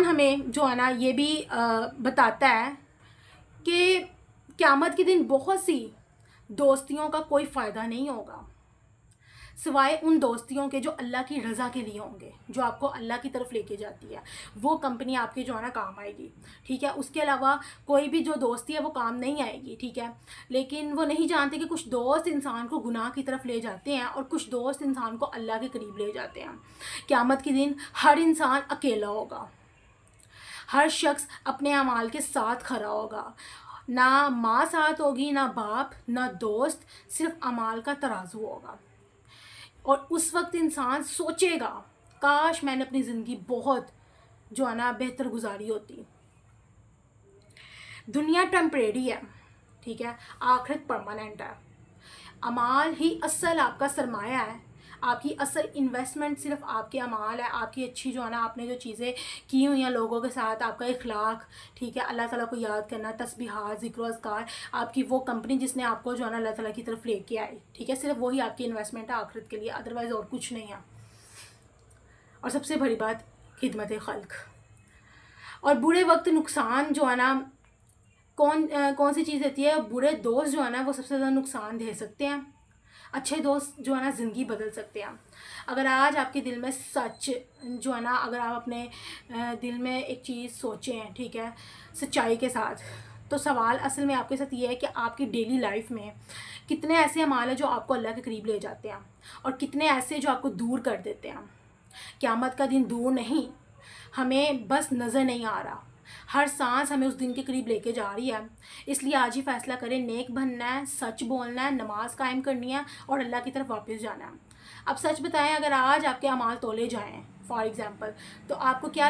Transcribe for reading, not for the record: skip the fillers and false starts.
हमें जो है ना ये भी बताता है कि क़यामत के दिन बहुत सी दोस्तियों का कोई फ़ायदा नहीं होगा सिवाय उन दोस्तियों के जो अल्लाह की रज़ा के लिए होंगे, जो आपको अल्लाह की तरफ लेके जाती है। वो कंपनी आपके जो है ना काम आएगी, ठीक है। उसके अलावा कोई भी जो दोस्ती है वो काम नहीं आएगी, ठीक है। लेकिन वो नहीं जानते कि कुछ दोस्त इंसान को गुनाह की तरफ ले जाते हैं और कुछ दोस्त इंसान को अल्लाह के करीब ले जाते हैं। क़यामत के दिन हर इंसान अकेला होगा, हर शख्स अपने अमाल के साथ खड़ा होगा। ना माँ साथ होगी, ना बाप, ना दोस्त, सिर्फ अमाल का तराजू होगा। और उस वक्त इंसान सोचेगा, काश मैंने अपनी ज़िंदगी बहुत जो है ना बेहतर गुजारी होती। दुनिया टेम्परेरी है, ठीक है, आखिरत परमानेंट है। अमाल ही असल आपका सरमाया है। आपकी असल इन्वेस्टमेंट सिर्फ आपके अमाल है, आपकी अच्छी जो है ना आपने जो चीज़ें की हुई हैं लोगों के साथ, आपका इखलाक, ठीक है, अल्लाह ताला को याद करना, तस्बीहात, ज़िक्र अज़कार, आपकी वो कंपनी जिसने आपको जो है ना अल्लाह ताला की तरफ लेके आई, ठीक है, सिर्फ वही आपकी इन्वेस्टमेंट है आखिरत के लिए, अदरवाइज़ और कुछ नहीं है। और सबसे बड़ी बात, खिदमत खल्क। और बुरे वक्त नुकसान जो है ना कौन सी चीज़ रहती है, बुरे दोस्त जो है ना वो सबसे ज़्यादा नुकसान दे सकते हैं, अच्छे दोस्त जो है ना ज़िंदगी बदल सकते हैं। अगर आज आपके दिल में सच जो है ना, अगर आप अपने दिल में एक चीज़ सोचें, ठीक है, सच्चाई के साथ, तो सवाल असल में आपके साथ ये है कि आपकी डेली लाइफ में कितने ऐसे अमाल हैं जो आपको अल्लाह के करीब ले जाते हैं और कितने ऐसे जो आपको दूर कर देते हैं। क़यामत का दिन दूर नहीं, हमें बस नज़र नहीं आ रहा, हर सांस हमें उस दिन के करीब लेके जा रही है। इसलिए आज ही फ़ैसला करें, नेक बनना है, सच बोलना है, नमाज़ कायम करनी है और अल्लाह की तरफ वापस जाना है। अब सच बताएं, अगर आज आपके अमाल तोले जाएं फॉर एग्ज़ाम्पल, तो आपको क्या